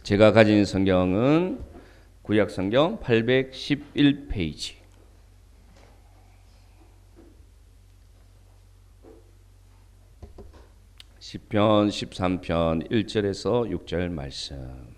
제가 가진 성경은 구약 성경 811페이지. 시편 13편 1절에서 6절 말씀.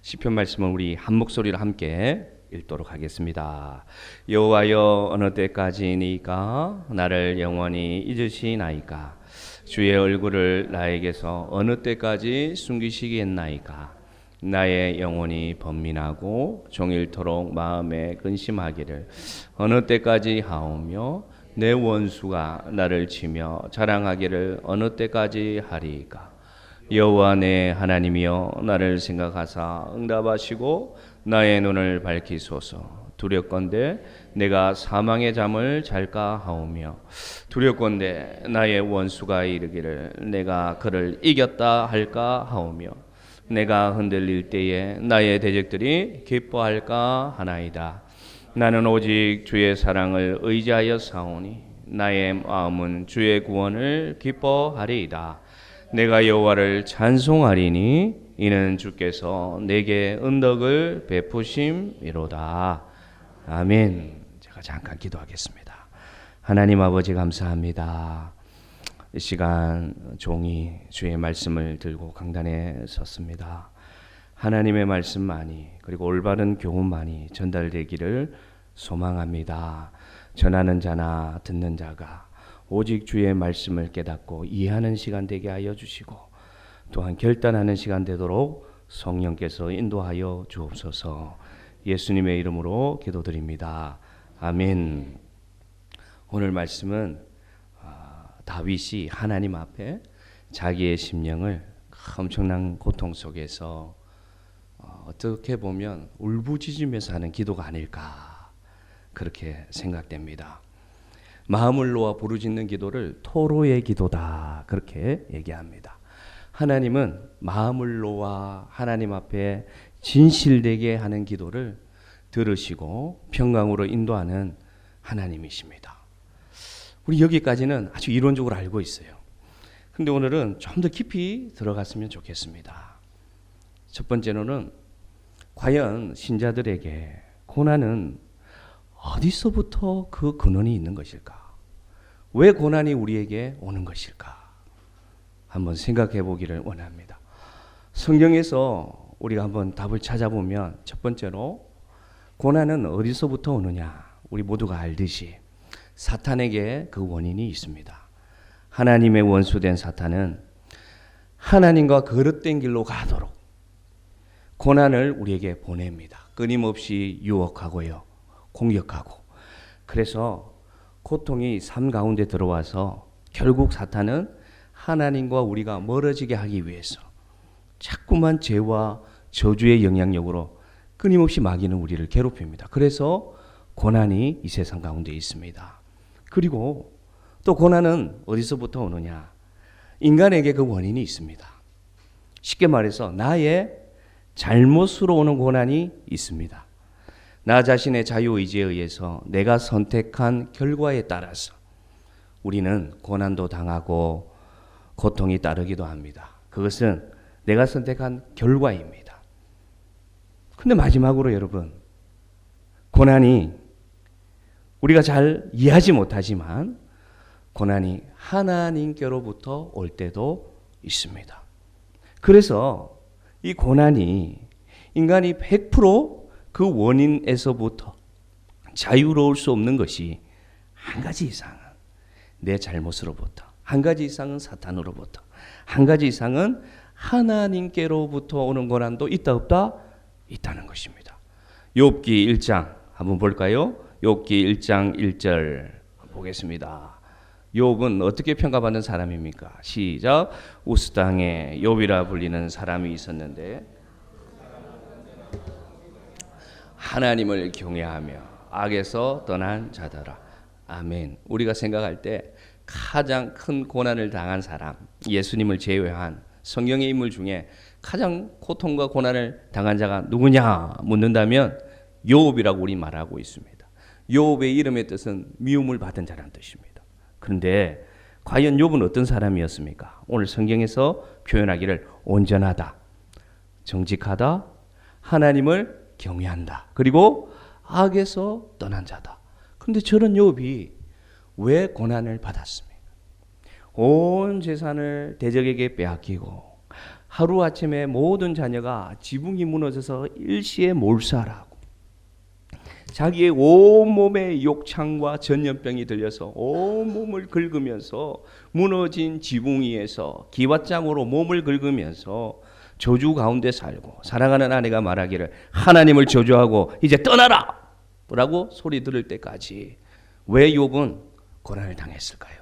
시편 말씀은 우리 한 목소리로 함께 읽도록 하겠습니다. 여호와여, 어느 때까지니까 나를 영원히 잊으시나이까? 주의 얼굴을 나에게서 어느 때까지 숨기시겠나이까? 나의 영혼이 번민하고 종일토록 마음에 근심하기를 어느 때까지 하오며 내 원수가 나를 치며 자랑하기를 어느 때까지 하리이까? 여호와 내 하나님이여, 나를 생각하사 응답하시고 나의 눈을 밝히소서. 두렵건대 내가 사망의 잠을 잘까 하오며 두렵건대 나의 원수가 이르기를 내가 그를 이겼다 할까 하오며 내가 흔들릴 때에 나의 대적들이 기뻐할까 하나이다. 나는 오직 주의 사랑을 의지하여 사오니 나의 마음은 주의 구원을 기뻐하리이다. 내가 여호와를 찬송하리니 이는 주께서 내게 은덕을 베푸심이로다. 아멘. 제가 잠깐 기도하겠습니다. 하나님 아버지, 감사합니다. 이 시간 종이 주의 말씀을 들고 강단에 섰습니다. 하나님의 말씀만이, 그리고 올바른 교훈만이 전달되기를 소망합니다. 전하는 자나 듣는 자가 오직 주의 말씀을 깨닫고 이해하는 시간 되게 하여 주시고, 또한 결단하는 시간 되도록 성령께서 인도하여 주옵소서. 예수님의 이름으로 기도드립니다. 아멘. 오늘 말씀은 다윗이 하나님 앞에 자기의 심령을 엄청난 고통 속에서 어떻게 보면 울부짖으면서 하는 기도가 아닐까, 그렇게 생각됩니다. 마음을 놓아 부르짖는 기도를 토로의 기도다, 그렇게 얘기합니다. 하나님은 마음을 놓아 하나님 앞에 진실되게 하는 기도를 들으시고 평강으로 인도하는 하나님이십니다. 우리 여기까지는 아주 이론적으로 알고 있어요. 근데 오늘은 좀 더 깊이 들어갔으면 좋겠습니다. 첫 번째로는 과연 신자들에게 고난은 어디서부터 그 근원이 있는 것일까? 왜 고난이 우리에게 오는 것일까? 한번 생각해 보기를 원합니다. 성경에서 우리가 한번 답을 찾아보면 첫 번째로 고난은 어디서부터 오느냐? 우리 모두가 알듯이 사탄에게 그 원인이 있습니다. 하나님의 원수된 사탄은 하나님과 거릇된 길로 가도록 고난을 우리에게 보냅니다. 끊임없이 유혹하고요, 공격하고. 그래서 고통이 삶 가운데 들어와서 결국 사탄은 하나님과 우리가 멀어지게 하기 위해서 자꾸만 죄와 저주의 영향력으로 끊임없이 마귀는 우리를 괴롭힙니다. 그래서 고난이 이 세상 가운데 있습니다. 그리고 또 고난은 어디서부터 오느냐? 인간에게 그 원인이 있습니다. 쉽게 말해서 나의 잘못으로 오는 고난이 있습니다. 나 자신의 자유의지에 의해서 내가 선택한 결과에 따라서 우리는 고난도 당하고 고통이 따르기도 합니다. 그것은 내가 선택한 결과입니다. 근데 마지막으로 여러분, 고난이 우리가 잘 이해하지 못하지만 고난이 하나님께로부터 올 때도 있습니다. 그래서 이 고난이 인간이 100% 원인에서부터 자유로울 수 없는 것이 한 가지 이상은 내 잘못으로부터, 한 가지 이상은 사탄으로부터, 한 가지 이상은 하나님께로부터 오는 고난도 있다 없다? 있다는 것입니다. 욥기 1장 한번 볼까요? 욥기 1장 1절 보겠습니다. 욥은 어떻게 평가받는 사람입니까? 시작. 우스 땅에 욥이라 불리는 사람이 있었는데 하나님을 경외하며 악에서 떠난 자더라. 아멘. 우리가 생각할 때 가장 큰 고난을 당한 사람, 예수님을 제외한 성경의 인물 중에 가장 고통과 고난을 당한 자가 누구냐 묻는다면 욥이라고 우리 말하고 있습니다. 욥의 이름의 뜻은 미움을 받은 자라는 뜻입니다. 그런데 과연 욥은 어떤 사람이었습니까? 오늘 성경에서 표현하기를 온전하다, 정직하다, 하나님을 경외한다, 그리고 악에서 떠난 자다. 그런데 저런 욥이 왜 고난을 받았습니까? 온 재산을 대적에게 빼앗기고 하루아침에 모든 자녀가 지붕이 무너져서 일시에 몰살하고 자기의 온몸에 욕창과 전염병이 들려서 온몸을 긁으면서 무너진 지붕 위에서 기왓장으로 몸을 긁으면서 저주 가운데 살고 사랑하는 아내가 말하기를 하나님을 저주하고 이제 떠나라! 라고 소리 들을 때까지 왜 욥은 고난을 당했을까요?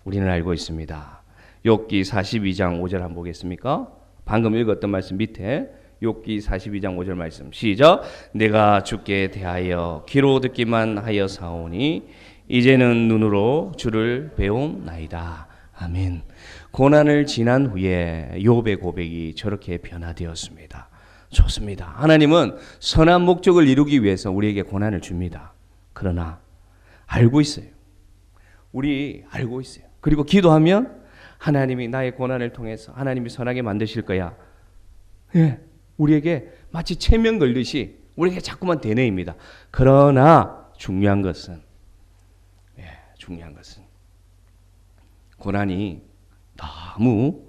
우리는 알고 있습니다. 욥기 42장 5절 한번 보겠습니까? 방금 읽었던 말씀 밑에 욥기 42장 5절 말씀 시작. 내가 주께 대하여 귀로 듣기만 하여 사오니 이제는 눈으로 주를 배움나이다. 아멘. 고난을 지난 후에 욥의 고백이 저렇게 변화되었습니다. 좋습니다. 하나님은 선한 목적을 이루기 위해서 우리에게 고난을 줍니다. 그러나 알고 있어요. 우리 알고 있어요. 그리고 기도하면 하나님이 나의 고난을 통해서 하나님이 선하게 만드실 거야. 예, 우리에게 마치 체면 걸듯이 우리에게 자꾸만 되뇌입니다. 그러나 중요한 것은 고난이 너무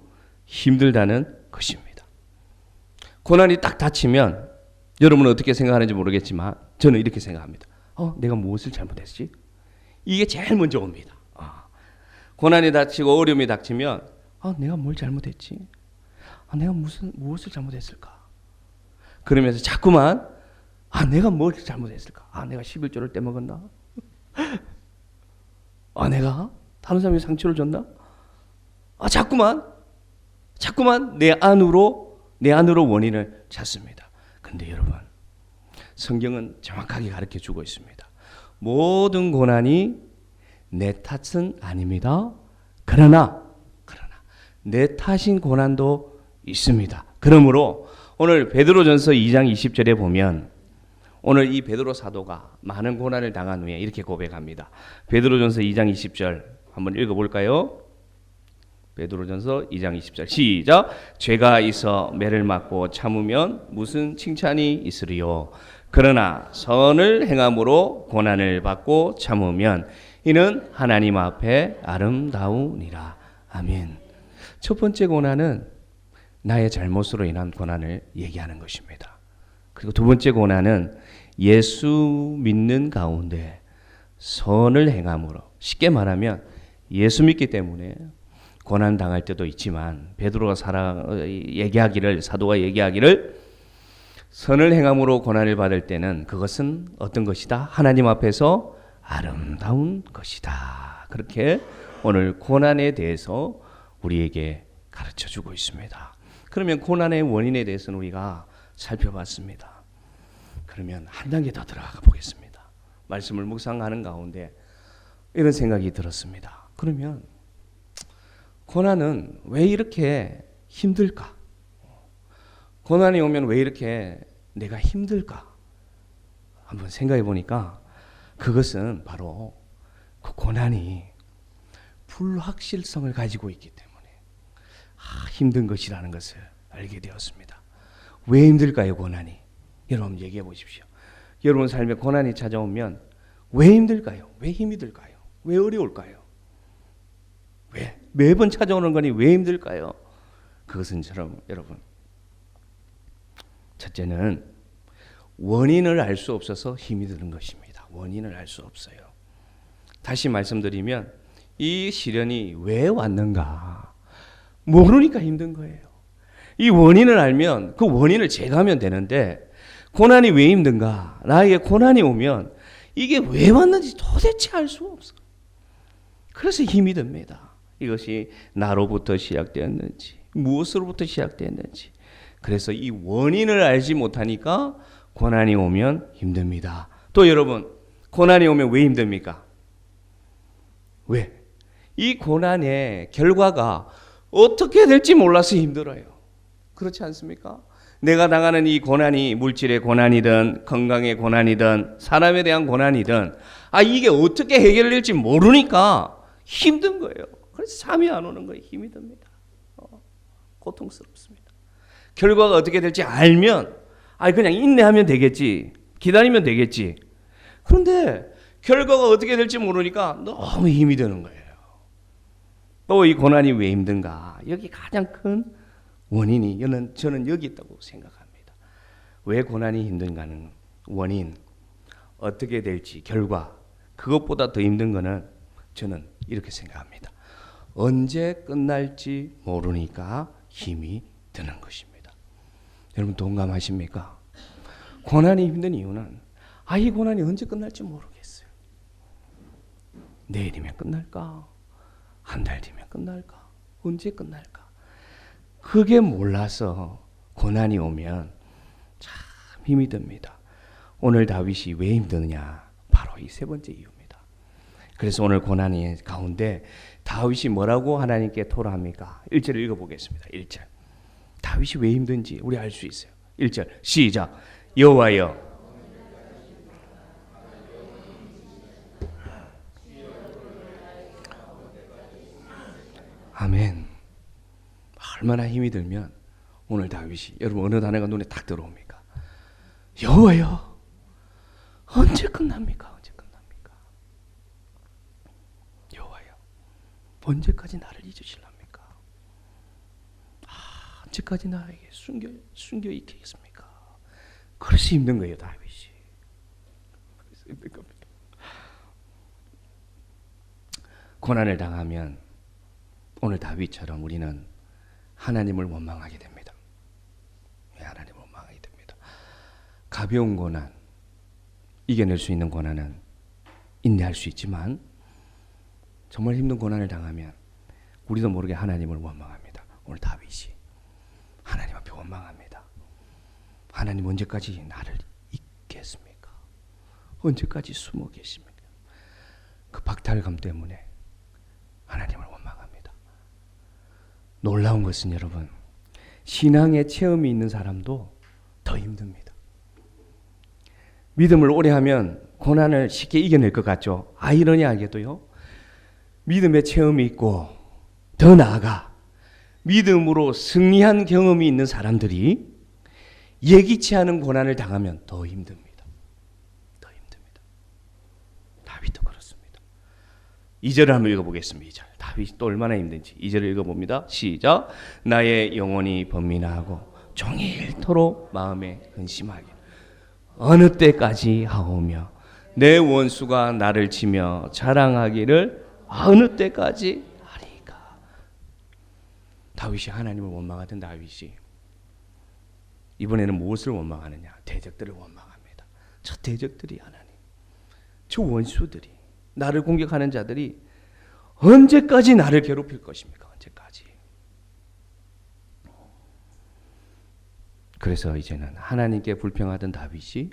힘들다는 것입니다. 고난이 딱 닥치면 여러분은 어떻게 생각하는지 모르겠지만 저는 이렇게 생각합니다. 내가 무엇을 잘못했지? 이게 제일 먼저 옵니다. 고난이 닥치고 어려움이 닥치면 내가 뭘 잘못했지? 내가 무엇을 잘못했을까? 그러면서 자꾸만 내가 뭘 잘못했을까? 내가 11조를 떼먹었나? 내가 다른 사람에게 상처를 줬나? 자꾸만 내 안으로 원인을 찾습니다. 근데 여러분, 성경은 정확하게 가르쳐 주고 있습니다. 모든 고난이 내 탓은 아닙니다. 그러나 내 탓인 고난도 있습니다. 그러므로 오늘 베드로전서 2장 20절에 보면 오늘 이 베드로 사도가 많은 고난을 당한 후에 이렇게 고백합니다. 베드로전서 2장 20절 한번 읽어볼까요? 베드로전서 2장 20절 시작. 죄가 있어 매를 맞고 참으면 무슨 칭찬이 있으리요. 그러나 선을 행함으로 고난을 받고 참으면 이는 하나님 앞에 아름다우니라. 아멘. 첫 번째 고난은 나의 잘못으로 인한 고난을 얘기하는 것입니다. 그리고 두 번째 고난은 예수 믿는 가운데 선을 행함으로, 쉽게 말하면 예수 믿기 때문에 고난 당할 때도 있지만 베드로가 사도가 얘기하기를 선을 행함으로 고난을 받을 때는 그것은 어떤 것이다? 하나님 앞에서 아름다운 것이다. 그렇게 오늘 고난에 대해서 우리에게 가르쳐 주고 있습니다. 그러면 고난의 원인에 대해서는 우리가 살펴봤습니다. 그러면 한 단계 더 들어가 보겠습니다. 말씀을 묵상하는 가운데 이런 생각이 들었습니다. 그러면 고난은 왜 이렇게 힘들까? 고난이 오면 왜 이렇게 내가 힘들까? 한번 생각해 보니까 그것은 바로 그 고난이 불확실성을 가지고 있기 때문에 힘든 것이라는 것을 알게 되었습니다. 왜 힘들까요, 고난이? 여러분 얘기해 보십시오. 여러분 삶에 고난이 찾아오면 왜 힘들까요? 왜 힘이 들까요? 왜 어려울까요? 왜? 매번 찾아오는 거니 왜 힘들까요? 그것은 여러분, 첫째는 원인을 알 수 없어서 힘이 드는 것입니다. 원인을 알 수 없어요. 다시 말씀드리면 이 시련이 왜 왔는가 모르니까 힘든 거예요. 이 원인을 알면 그 원인을 제거하면 되는데 고난이 왜 힘든가? 나에게 고난이 오면 이게 왜 왔는지 도대체 알 수 없어. 그래서 힘이 듭니다. 이것이 나로부터 시작되었는지 무엇으로부터 시작되었는지. 그래서 이 원인을 알지 못하니까 고난이 오면 힘듭니다. 또 여러분, 고난이 오면 왜 힘듭니까? 왜? 이 고난의 결과가 어떻게 될지 몰라서 힘들어요. 그렇지 않습니까? 내가 당하는 이 고난이 물질의 고난이든 건강의 고난이든 사람에 대한 고난이든 이게 어떻게 해결될지 모르니까 힘든 거예요. 그래서 잠이 안 오는 거예요. 힘이 듭니다. 고통스럽습니다. 결과가 어떻게 될지 알면 그냥 인내하면 되겠지, 기다리면 되겠지. 그런데 결과가 어떻게 될지 모르니까 너무 힘이 드는 거예요. 또 이 고난이 왜 힘든가? 여기 가장 큰 원인이 저는 여기 있다고 생각합니다. 왜 고난이 힘든가는 원인, 어떻게 될지 결과, 그것보다 더 힘든 거는 저는 이렇게 생각합니다. 언제 끝날지 모르니까 힘이 드는 것입니다. 여러분 동감하십니까? 고난이 힘든 이유는 이 고난이 언제 끝날지 모르겠어요. 내일이면 끝날까? 한 달 뒤면 끝날까? 언제 끝날까? 그게 몰라서 고난이 오면 참 힘이 듭니다. 오늘 다윗이 왜 힘드느냐? 바로 이 세 번째 이유입니다. 그래서 오늘 고난의 가운데 다윗이 뭐라고 하나님께 토로합니까? 1절 읽어보겠습니다. 1절. 다윗이 왜 힘든지 우리 알 수 있어요. 1절 시작. 여호와여, 아멘. 얼마나 힘이 들면 오늘 다윗이, 여러분 어느 단어가 눈에 딱 들어옵니까? 여호와여, 언제 끝납니까? 언제 끝납니까? 여호와여, 언제까지 나를 잊으실랍니까? 언제까지 나에게 숨겨 있겠습니까? 그래서 힘든 거예요, 다윗이. 그래서 힘든 겁니다. 고난을 당하면 오늘 다윗처럼 우리는 하나님을 원망하게 됩니다. 왜 하나님을 원망하게 됩니다? 가벼운 고난, 이겨낼 수 있는 고난은 인내할 수 있지만 정말 힘든 고난을 당하면 우리도 모르게 하나님을 원망합니다. 오늘 다윗이 하나님 앞에 원망합니다. 하나님 언제까지 나를 잊겠습니까? 언제까지 숨어 계십니까? 그 박탈감 때문에 하나님을 원망합니다. 놀라운 것은 여러분, 신앙의 체험이 있는 사람도 더 힘듭니다. 믿음을 오래 하면 고난을 쉽게 이겨낼 것 같죠? 아이러니하게도요, 믿음의 체험이 있고 더 나아가 믿음으로 승리한 경험이 있는 사람들이 예기치 않은 고난을 당하면 더 힘듭니다. 더 힘듭니다. 다윗도 그렇습니다. 2절을 한번 읽어보겠습니다. 2절. 다윗이 또 얼마나 힘든지 2절을 읽어봅니다. 시작. 나의 영혼이 번민하고 종일토록 마음에 근심하게 어느 때까지 하오며 내 원수가 나를 치며 자랑하기를 어느 때까지 하리까. 다윗이 하나님을 원망하던 다윗이 이번에는 무엇을 원망하느냐? 대적들을 원망합니다. 저 대적들이 하나님, 저 원수들이, 나를 공격하는 자들이 언제까지 나를 괴롭힐 것입니까? 언제까지? 그래서 이제는 하나님께 불평하던 다윗이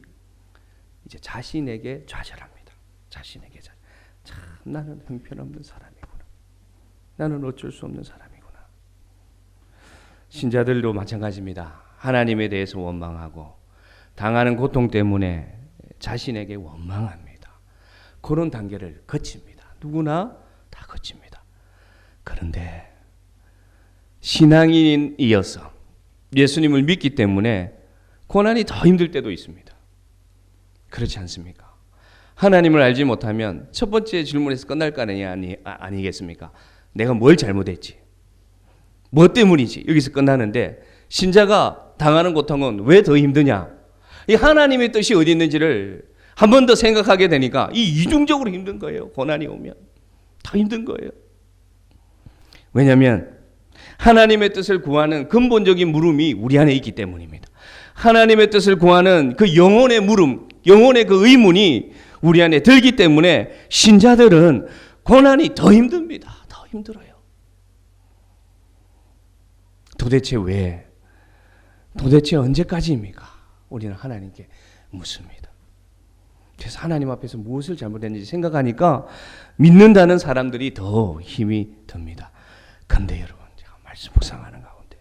이제 자신에게 좌절합니다. 자신에게 좌절. 참 나는 형편없는 사람이구나. 나는 어쩔 수 없는 사람이구나. 신자들도 마찬가지입니다. 하나님에 대해서 원망하고 당하는 고통 때문에 자신에게 원망합니다. 그런 단계를 거칩니다. 누구나 다 거칩니다. 그런데 신앙인이어서 예수님을 믿기 때문에 고난이 더 힘들 때도 있습니다. 그렇지 않습니까? 하나님을 알지 못하면 첫 번째 질문에서 끝날 거 아니겠습니까? 내가 뭘 잘못했지? 뭐 때문이지? 여기서 끝나는데 신자가 당하는 고통은 왜 더 힘드냐? 이 하나님의 뜻이 어디 있는지를 한 번 더 생각하게 되니까 이 이중적으로 힘든 거예요. 고난이 오면 더 힘든 거예요. 왜냐하면 하나님의 뜻을 구하는 근본적인 물음이 우리 안에 있기 때문입니다. 하나님의 뜻을 구하는 그 영혼의 물음, 영혼의 그 의문이 우리 안에 들기 때문에 신자들은 고난이 더 힘듭니다. 더 힘들어요. 도대체 왜? 도대체 언제까지입니까? 우리는 하나님께 묻습니다. 그래서 하나님 앞에서 무엇을 잘못했는지 생각하니까 믿는다는 사람들이 더 힘이 듭니다. 그런데 여러분, 제가 말씀 묵상하는 가운데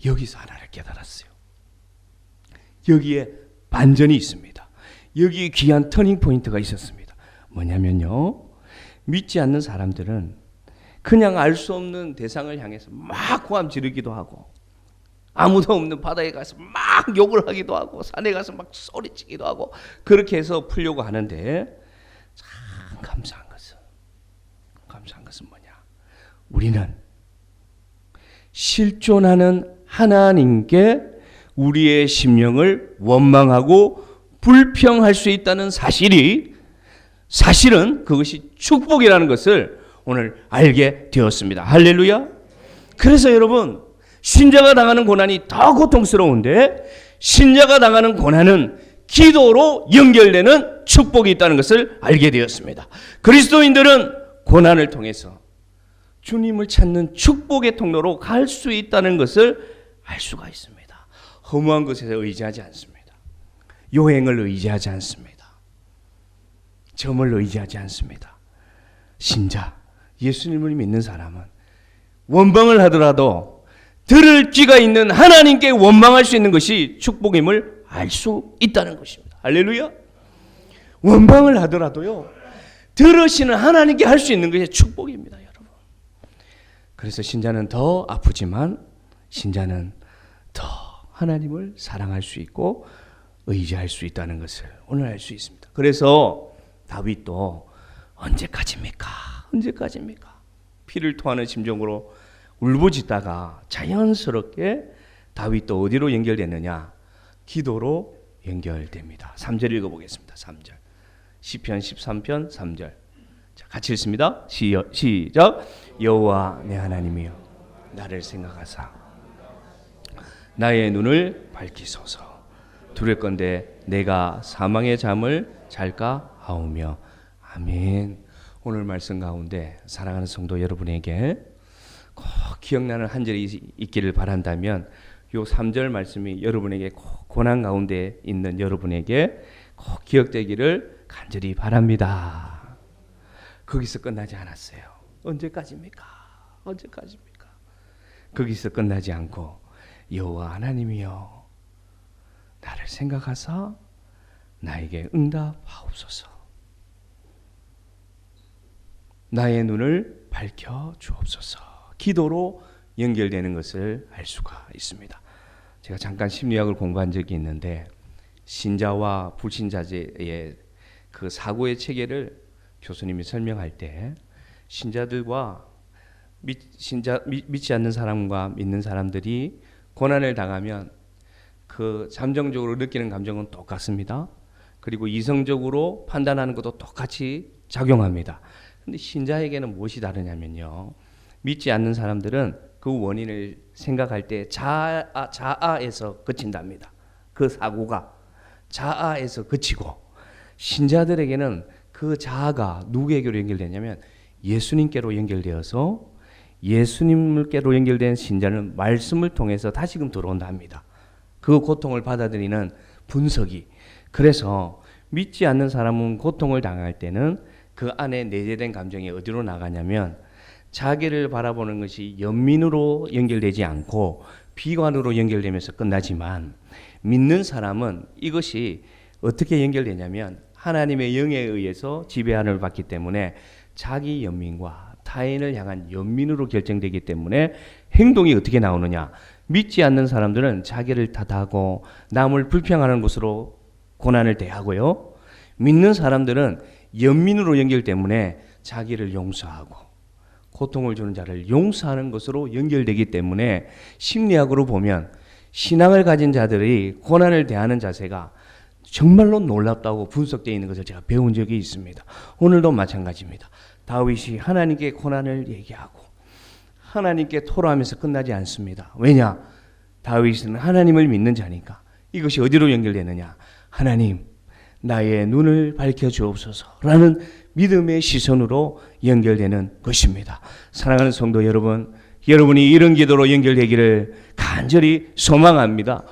여기서 하나를 깨달았어요. 여기에 반전이 있습니다. 여기에 귀한 터닝 포인트가 있었습니다. 뭐냐면요, 믿지 않는 사람들은 그냥 알 수 없는 대상을 향해서 막 고함 지르기도 하고 아무도 없는 바다에 가서 막 욕을 하기도 하고 산에 가서 막 소리치기도 하고 그렇게 해서 풀려고 하는데 참 감사한 것은 뭐냐? 우리는 실존하는 하나님께 우리의 심령을 원망하고 불평할 수 있다는 사실은 그것이 축복이라는 것을 오늘 알게 되었습니다. 할렐루야. 그래서 여러분, 신자가 당하는 고난이 더 고통스러운데 신자가 당하는 고난은 기도로 연결되는 축복이 있다는 것을 알게 되었습니다. 그리스도인들은 고난을 통해서 주님을 찾는 축복의 통로로 갈 수 있다는 것을 알 수가 있습니다. 허무한 것에 의지하지 않습니다. 요행을 의지하지 않습니다. 점을 의지하지 않습니다. 신자, 예수님을 믿는 사람은 원망을 하더라도 들을 귀가 있는 하나님께 원망할 수 있는 것이 축복임을 알 수 있다는 것입니다. 할렐루야. 원망을 하더라도요, 들으시는 하나님께 할 수 있는 것이 축복입니다, 여러분. 그래서 신자는 더 아프지만 신자는 더 하나님을 사랑할 수 있고 의지할 수 있다는 것을 오늘 알 수 있습니다. 그래서 다윗도 언제까지입니까? 피를 토하는 심정으로 울부짖다가 자연스럽게 다윗도 어디로 연결되느냐? 기도로 연결됩니다. 3절 읽어보겠습니다. 3절. 시편 13편 3절. 자, 같이 읽습니다. 시작. 여호와 내 하나님이여 나를 생각하사 나의 눈을 밝히소서. 두렵건대 내가 사망의 잠을 잘까 하오며. 아멘. 오늘 말씀 가운데 사랑하는 성도 여러분에게 꼭 기억나는 한 절이 있기를 바란다면 요 3절 말씀이 여러분에게 꼭 고난 가운데 있는 여러분에게 꼭 기억되기를 간절히 바랍니다. 거기서 끝나지 않았어요. 언제까지입니까? 거기서 끝나지 않고 여호와 하나님이여 나를 생각하사 나에게 응답하옵소서. 나의 눈을 밝혀 주옵소서. 기도로 연결되는 것을 알 수가 있습니다. 제가 잠깐 심리학을 공부한 적이 있는데 신자와 불신자의 그 사고의 체계를 교수님이 설명할 때 신자들과 믿지 않는 사람과 믿는 사람들이 고난을 당하면 그 잠정적으로 느끼는 감정은 똑같습니다. 그리고 이성적으로 판단하는 것도 똑같이 작용합니다. 근데 신자에게는 무엇이 다르냐면요, 믿지 않는 사람들은 그 원인을 생각할 때 자아에서 그친답니다. 그 사고가 자아에서 그치고, 신자들에게는 그 자아가 누구에게로 연결되냐면 예수님께로 연결되어서 예수님께로 연결된 신자는 말씀을 통해서 다시금 들어온다 합니다. 그 고통을 받아들이는 분석이. 그래서 믿지 않는 사람은 고통을 당할 때는 그 안에 내재된 감정이 어디로 나가냐면 자기를 바라보는 것이 연민으로 연결되지 않고 비관으로 연결되면서 끝나지만, 믿는 사람은 이것이 어떻게 연결되냐면 하나님의 영에 의해서 지배함을 받기 때문에 자기 연민과 타인을 향한 연민으로 결정되기 때문에 행동이 어떻게 나오느냐? 믿지 않는 사람들은 자기를 탓하고 남을 불평하는 것으로 고난을 대하고요, 믿는 사람들은 연민으로 연결 때문에 자기를 용서하고 고통을 주는 자를 용서하는 것으로 연결되기 때문에 심리학으로 보면 신앙을 가진 자들이 고난을 대하는 자세가 정말로 놀랍다고 분석되어 있는 것을 제가 배운 적이 있습니다. 오늘도 마찬가지입니다. 다윗이 하나님께 고난을 얘기하고 하나님께 토로하면서 끝나지 않습니다. 왜냐? 다윗은 하나님을 믿는 자니까. 이것이 어디로 연결되느냐? 하나님, 나의 눈을 밝혀주옵소서라는 믿음의 시선으로 연결되는 것입니다. 사랑하는 성도 여러분, 여러분이 이런 기도로 연결되기를 간절히 소망합니다.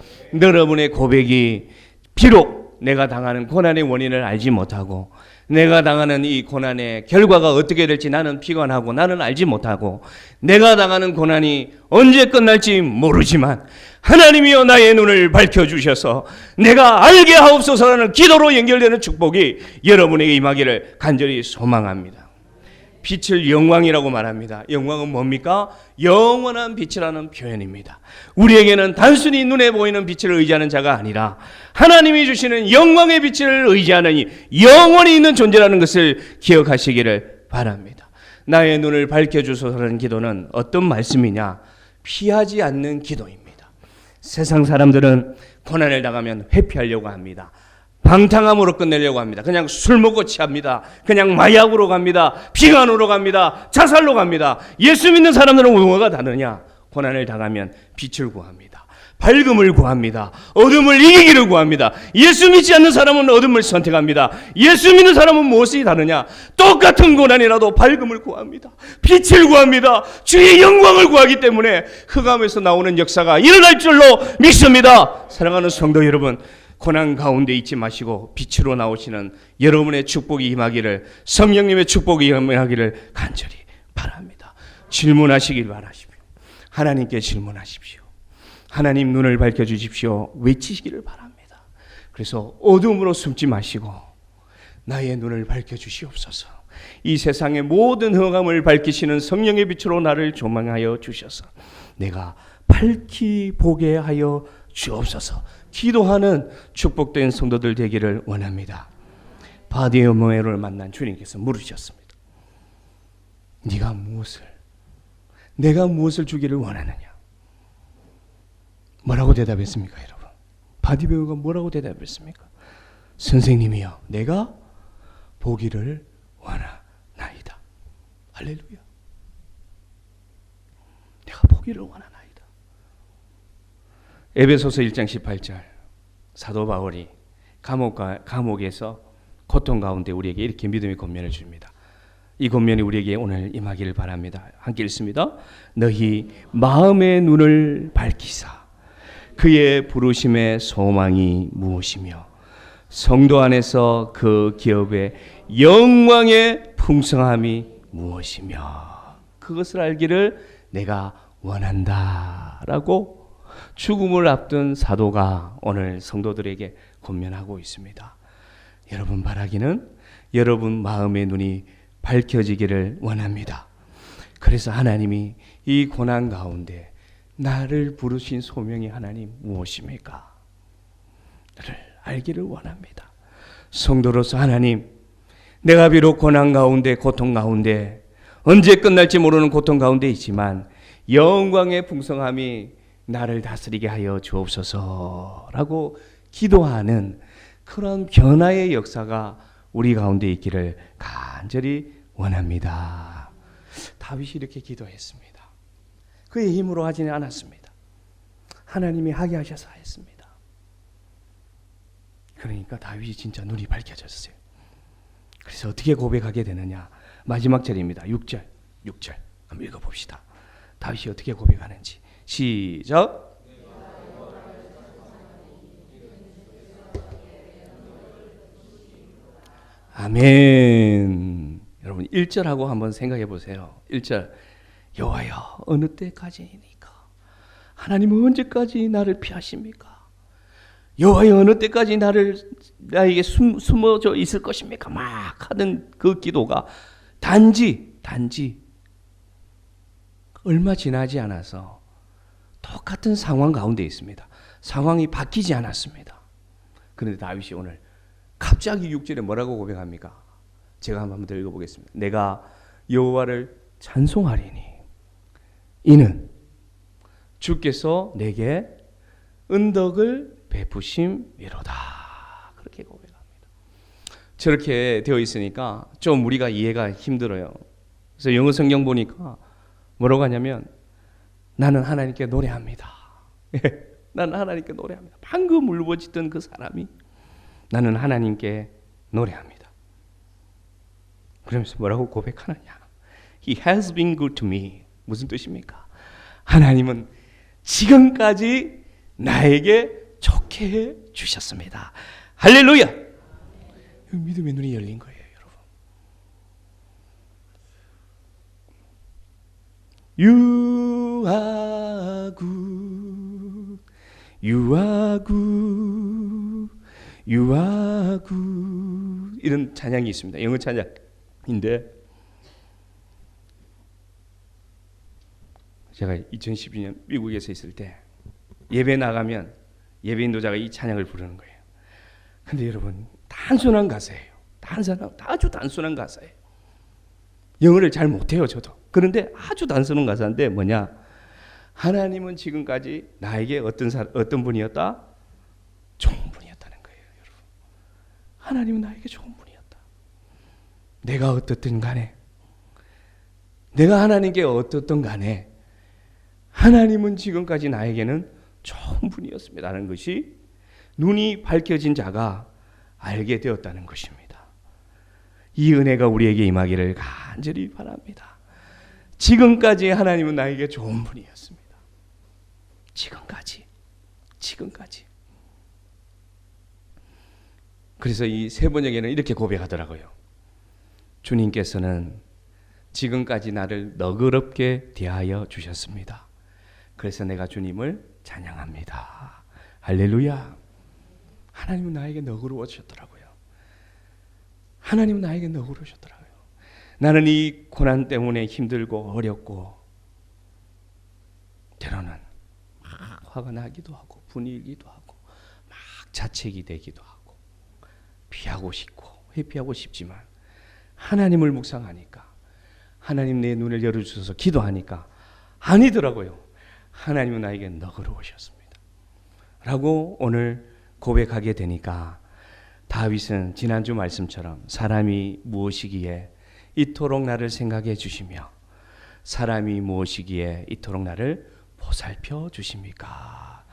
여러분의 고백이 비록 내가 당하는 고난의 원인을 알지 못하고 내가 당하는 이 고난의 결과가 어떻게 될지 나는 피곤하고 나는 알지 못하고 내가 당하는 고난이 언제 끝날지 모르지만 하나님이여 나의 눈을 밝혀주셔서 내가 알게 하옵소서라는 기도로 연결되는 축복이 여러분에게 임하기를 간절히 소망합니다. 빛을 영광이라고 말합니다. 영광은 뭡니까? 영원한 빛이라는 표현입니다. 우리에게는 단순히 눈에 보이는 빛을 의지하는 자가 아니라 하나님이 주시는 영광의 빛을 의지하는 영원히 있는 존재라는 것을 기억하시기를 바랍니다. 나의 눈을 밝혀주소서라는 기도는 어떤 말씀이냐? 피하지 않는 기도입니다. 세상 사람들은 고난을 당하면 회피하려고 합니다. 방탕함으로 끝내려고 합니다. 그냥 술 먹고 취합니다. 그냥 마약으로 갑니다. 비관으로 갑니다. 자살로 갑니다. 예수 믿는 사람들은 뭐가 다르냐? 고난을 당하면 빛을 구합니다. 밝음을 구합니다. 어둠을 이기기를 구합니다. 예수 믿지 않는 사람은 어둠을 선택합니다. 예수 믿는 사람은 무엇이 다르냐? 똑같은 고난이라도 밝음을 구합니다. 빛을 구합니다. 주의 영광을 구하기 때문에 흑암에서 나오는 역사가 일어날 줄로 믿습니다. 사랑하는 성도 여러분, 고난 가운데 있지 마시고 빛으로 나오시는 여러분의 축복이 임하기를, 성령님의 축복이 임하기를 간절히 바랍니다. 질문하시길 바라십시오. 하나님께 질문하십시오. 하나님 눈을 밝혀주십시오. 외치시기를 바랍니다. 그래서 어둠으로 숨지 마시고 나의 눈을 밝혀주시옵소서. 이 세상의 모든 흑암을 밝히시는 성령의 빛으로 나를 조망하여 주셔서 내가 밝히 보게 하여 주옵소서. 기도하는 축복된 성도들 되기를 원합니다. 바디메오를 만난 주님께서 물으셨습니다. 내가 무엇을 주기를 원하느냐? 뭐라고 대답했습니까, 여러분? 바디메오가 뭐라고 대답했습니까? 선생님이여, 내가 보기를 원하나이다. 할렐루야. 내가 보기를 원하나이다. 에베소서 1장 18절, 사도 바울이 감옥에서 고통 가운데 우리에게 이렇게 믿음의 권면을 줍니다. 이 권면이 우리에게 오늘 임하기를 바랍니다. 함께 읽습니다. 너희 마음의 눈을 밝히사 그의 부르심의 소망이 무엇이며 성도 안에서 그 기업의 영광의 풍성함이 무엇이며 그것을 알기를 내가 원한다라고 죽음을 앞둔 사도가 오늘 성도들에게 권면하고 있습니다. 여러분 바라기는 여러분 마음의 눈이 밝혀지기를 원합니다. 그래서 하나님이 이 고난 가운데 나를 부르신 소명이 하나님 무엇입니까? 나를 알기를 원합니다. 성도로서 하나님, 내가 비록 고난 가운데, 고통 가운데, 언제 끝날지 모르는 고통 가운데 있지만 영광의 풍성함이 나를 다스리게 하여 주옵소서라고 기도하는 그런 변화의 역사가 우리 가운데 있기를 간절히 원합니다. 다윗이 이렇게 기도했습니다. 그의 힘으로 하지는 않았습니다. 하나님이 하게 하셔서 했습니다. 그러니까 다윗이 진짜 눈이 밝혀졌어요. 그래서 어떻게 고백하게 되느냐? 마지막 절입니다. 6절 한번 읽어봅시다. 다윗이 어떻게 고백하는지. 시작. 아멘. 여러분 1절하고 한번 생각해 보세요. 1절, 여호와여 어느 때까지니까? 하나님은 언제까지 나를 피하십니까? 여호와여 어느 때까지 나에게 숨어져 있을 것입니까? 막 하던 그 기도가 단지 얼마 지나지 않아서 똑같은 상황 가운데 있습니다. 상황이 바뀌지 않았습니다. 그런데 다윗이 오늘 갑자기 6절에 뭐라고 고백합니까? 제가 한번 더 읽어보겠습니다. 내가 여호와를 찬송하리니 이는 주께서 내게 은덕을 베푸심이로다. 그렇게 고백합니다. 저렇게 되어 있으니까 좀 우리가 이해가 힘들어요. 그래서 영어 성경 보니까 뭐라고 하냐면 나는 하나님께 노래합니다. 나는 하나님께 노래합니다. 방금 울부짖던 그 사람이 나는 하나님께 노래합니다. 그러면서 뭐라고 고백하느냐? He has been good to me. 무슨 뜻입니까? 하나님은 지금까지 나에게 좋게 해 주셨습니다. 할렐루야! 믿음의 눈이 열린 거예요, 여러분. You are good. You are good. You are good. 이런 찬양이 있습니다. 영어 찬양인데 제가 2012년 미국에서 있을 때 예배 나가면 예배 인도자가 이 찬양을 부르는 거예요. 근데 여러분, 단순한 가사예요. 아주 단순한 가사예요. 영어를 잘 못해요, 저도. 그런데 아주 단순한 가사인데 뭐냐? 하나님은 지금까지 나에게 어떤 분이었다? 좋은 분이었다는 거예요, 여러분. 하나님은 나에게 좋은 분이었다. 내가 어떻든 간에, 내가 하나님께 어떻든 간에 하나님은 지금까지 나에게는 좋은 분이었습니다라는 것이 눈이 밝혀진 자가 알게 되었다는 것입니다. 이 은혜가 우리에게 임하기를 간절히 바랍니다. 지금까지 하나님은 나에게 좋은 분이었습니다. 지금까지. 그래서 이 세 번역에는 이렇게 고백하더라고요. 주님께서는 지금까지 나를 너그럽게 대하여 주셨습니다. 그래서 내가 주님을 찬양합니다. 할렐루야. 하나님은 나에게 너그러우셨더라고요. 하나님은 나에게 너그러우셨더라고요. 나는 이 고난 때문에 힘들고 어렵고 때로는 막 화가 나기도 하고 분이기도 하고 막 자책이 되기도 하고 피하고 싶고 회피하고 싶지만 하나님을 묵상하니까, 하나님 내 눈을 열어주셔서 기도하니까 아니더라고요. 하나님은 나에게 너그러우셨습니다 라고 오늘 고백하게 되니까, 다윗은 지난주 말씀처럼 사람이 무엇이기에 이토록 나를 생각해 주시며 사람이 무엇이기에 이토록 나를 보살펴 주십니까?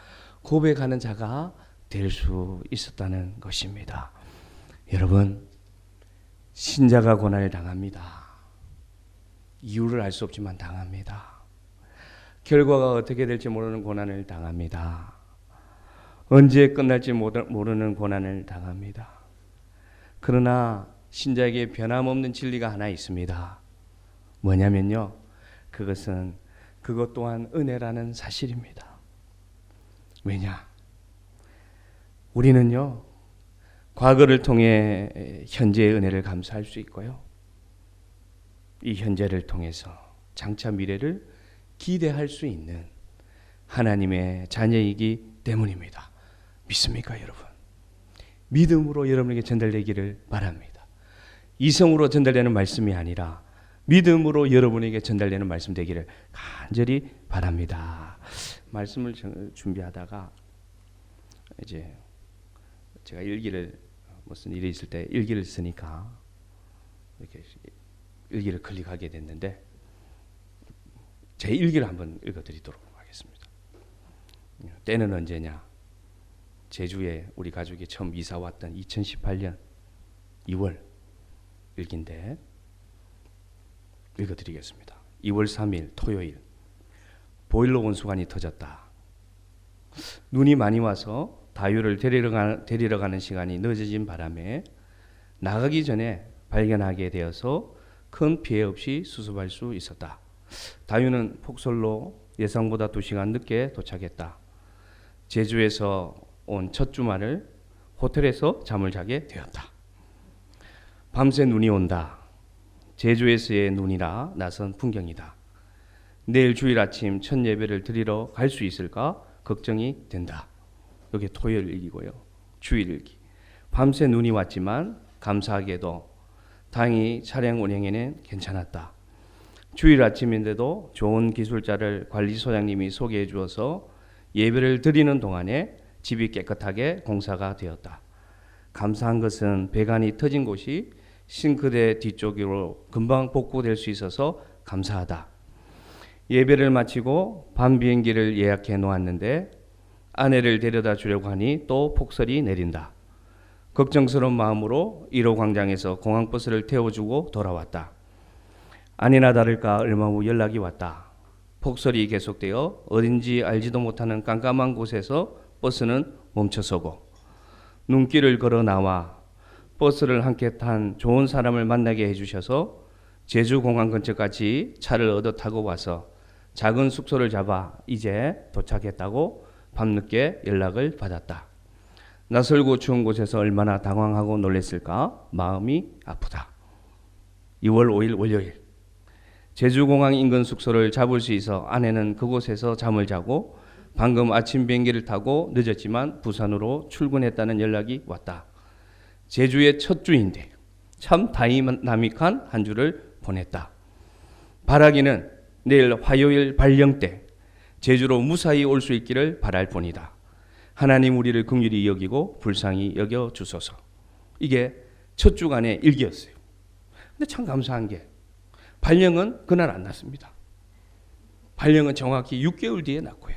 고백하는 자가 될 수 있었다는 것입니다. 여러분, 신자가 고난을 당합니다. 이유를 알 수 없지만 당합니다. 결과가 어떻게 될지 모르는 고난을 당합니다. 언제 끝날지 모르는 고난을 당합니다. 그러나 신자에게 변함없는 진리가 하나 있습니다. 뭐냐면요, 그것 또한 은혜라는 사실입니다. 왜냐? 우리는요, 과거를 통해 현재의 은혜를 감사할 수 있고요, 이 현재를 통해서 장차 미래를 기대할 수 있는 하나님의 자녀이기 때문입니다. 믿습니까, 여러분? 믿음으로 여러분에게 전달되기를 바랍니다. 이성으로 전달되는 말씀이 아니라 믿음으로 여러분에게 전달되는 말씀 되기를 간절히 바랍니다. 말씀을 준비하다가 이제 제가 무슨 일이 있을 때 일기를 쓰니까 이렇게 일기를 클릭하게 됐는데, 제 일기를 한번 읽어드리도록 하겠습니다. 때는 언제냐? 제주에 우리 가족이 처음 이사 왔던 2018년 2월 일기인데 읽어드리겠습니다. 2월 3일 토요일, 보일러 온수관이 터졌다. 눈이 많이 와서 다유를 데리러 가는 시간이 늦어진 바람에 나가기 전에 발견하게 되어서 큰 피해 없이 수습할 수 있었다. 다유는 폭설로 예상보다 2시간 늦게 도착했다. 제주에서 온 첫 주말을 호텔에서 잠을 자게 되었다. 밤새 눈이 온다. 제주에서의 눈이라 낯선 풍경이다. 내일 주일 아침 첫 예배를 드리러 갈 수 있을까 걱정이 된다. 여기 토요일 일기고요. 주일 일기. 밤새 눈이 왔지만 감사하게도 다행히 차량 운행에는 괜찮았다. 주일 아침인데도 좋은 기술자를 관리소장님이 소개해 주어서 예배를 드리는 동안에 집이 깨끗하게 공사가 되었다. 감사한 것은 배관이 터진 곳이 싱크대 뒤쪽으로 금방 복구될 수 있어서 감사하다. 예배를 마치고 밤 비행기를 예약해 놓았는데 아내를 데려다 주려고 하니 또 폭설이 내린다. 걱정스러운 마음으로 1호 광장에서 공항버스를 태워주고 돌아왔다. 아니나 다를까 얼마 후 연락이 왔다. 폭설이 계속되어 어딘지 알지도 못하는 깜깜한 곳에서 버스는 멈춰서고, 눈길을 걸어 나와 버스를 함께 탄 좋은 사람을 만나게 해주셔서 제주공항 근처까지 차를 얻어 타고 와서 작은 숙소를 잡아 이제 도착했다고 밤늦게 연락을 받았다. 낯설고 추운 곳에서 얼마나 당황하고 놀랐을까 마음이 아프다. 2월 5일 월요일, 제주공항 인근 숙소를 잡을 수 있어 아내는 그곳에서 잠을 자고 방금 아침 비행기를 타고 늦었지만 부산으로 출근했다는 연락이 왔다. 제주의 첫 주인데 참 다이나믹한 한 주를 보냈다. 바라기는 내일 화요일 발령 때 제주로 무사히 올 수 있기를 바랄 뿐이다. 하나님 우리를 긍휼히 여기고 불쌍히 여겨 주소서. 이게 첫 주간의 일기였어요. 근데 참 감사한 게 발령은 그날 안 났습니다. 발령은 정확히 6개월 뒤에 났고요.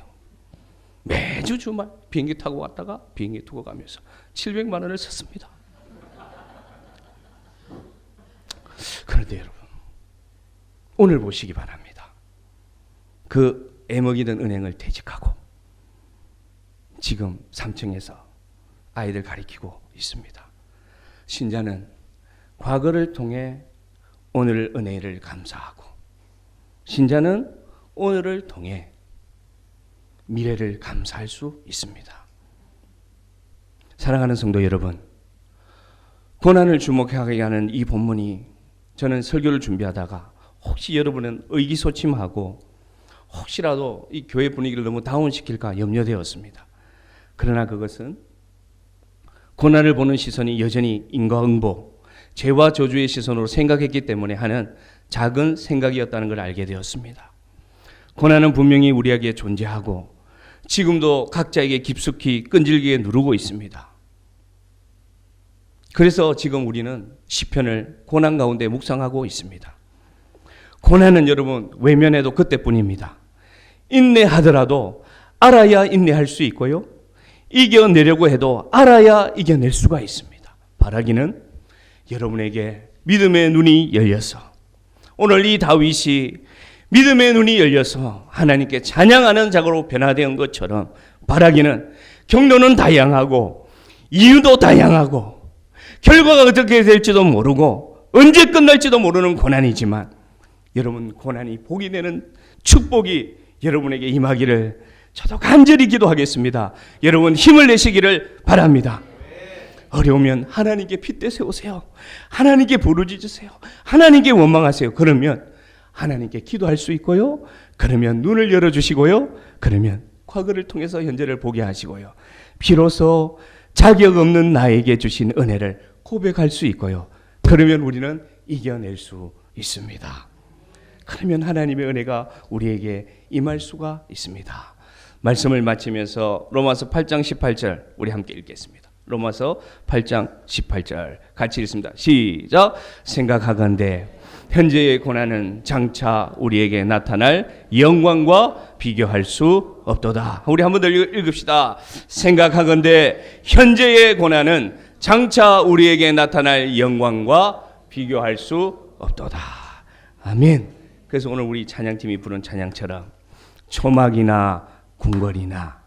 매주 주말 비행기 타고 왔다가 비행기 타고 가면서 700만 원을 썼습니다. 그런데 여러분, 오늘 보시기 바랍니다. 그 애먹이던 은행을 퇴직하고 지금 3층에서 아이들 가리키고 있습니다. 신자는 과거를 통해 오늘 은혜를 감사하고, 신자는 오늘을 통해 미래를 감사할 수 있습니다. 사랑하는 성도 여러분, 고난을 주목하게 하는 이 본문이 저는 설교를 준비하다가 혹시 여러분은 의기소침하고 혹시라도 이 교회 분위기를 너무 다운시킬까 염려되었습니다. 그러나 그것은 고난을 보는 시선이 여전히 인과응보, 죄와 저주의 시선으로 생각했기 때문에 하는 작은 생각이었다는 걸 알게 되었습니다. 고난은 분명히 우리에게 존재하고 지금도 각자에게 깊숙이 끈질기게 누르고 있습니다. 그래서 지금 우리는 시편을 고난 가운데 묵상하고 있습니다. 고난은 여러분 외면해도 그때뿐입니다. 인내하더라도 알아야 인내할 수 있고요, 이겨내려고 해도 알아야 이겨낼 수가 있습니다. 바라기는 여러분에게 믿음의 눈이 열려서, 오늘 이 다윗이 믿음의 눈이 열려서 하나님께 찬양하는 자로 변화된 것처럼 바라기는 경로는 다양하고 이유도 다양하고 결과가 어떻게 될지도 모르고 언제 끝날지도 모르는 고난이지만 여러분, 고난이 복이 되는 축복이 여러분에게 임하기를 저도 간절히 기도하겠습니다. 여러분 힘을 내시기를 바랍니다. 어려우면 하나님께 핏대 세우세요. 하나님께 부르짖으세요. 하나님께 원망하세요. 그러면 하나님께 기도할 수 있고요, 그러면 눈을 열어주시고요, 그러면 과거를 통해서 현재를 보게 하시고요, 비로소 자격 없는 나에게 주신 은혜를 고백할 수 있고요, 그러면 우리는 이겨낼 수 있습니다. 그러면 하나님의 은혜가 우리에게 임할 수가 있습니다. 말씀을 마치면서 로마서 8장 18절 우리 함께 읽겠습니다. 로마서 8장 18절 같이 읽습니다. 시작. 생각하건대 현재의 고난은 장차 우리에게 나타날 영광과 비교할 수 없도다. 우리 한 번 더 읽읍시다. 생각하건대 현재의 고난은 장차 우리에게 나타날 영광과 비교할 수 없도다. 아멘. 그래서 오늘 우리 찬양팀이 부른 찬양처럼 초막이나 궁궐이나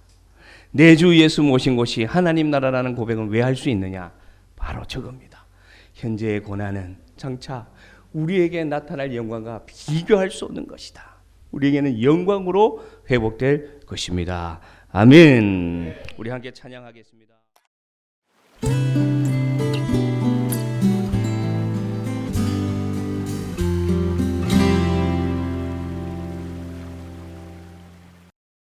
내 주 예수 모신 곳이 하나님 나라라는 고백은 왜 할 수 있느냐? 바로 저겁니다. 현재의 고난은 장차 우리에게 나타날 영광과 비교할 수 없는 것이다. 우리에게는 영광으로 회복될 것입니다. 아멘. 우리 함께 찬양하겠습니다.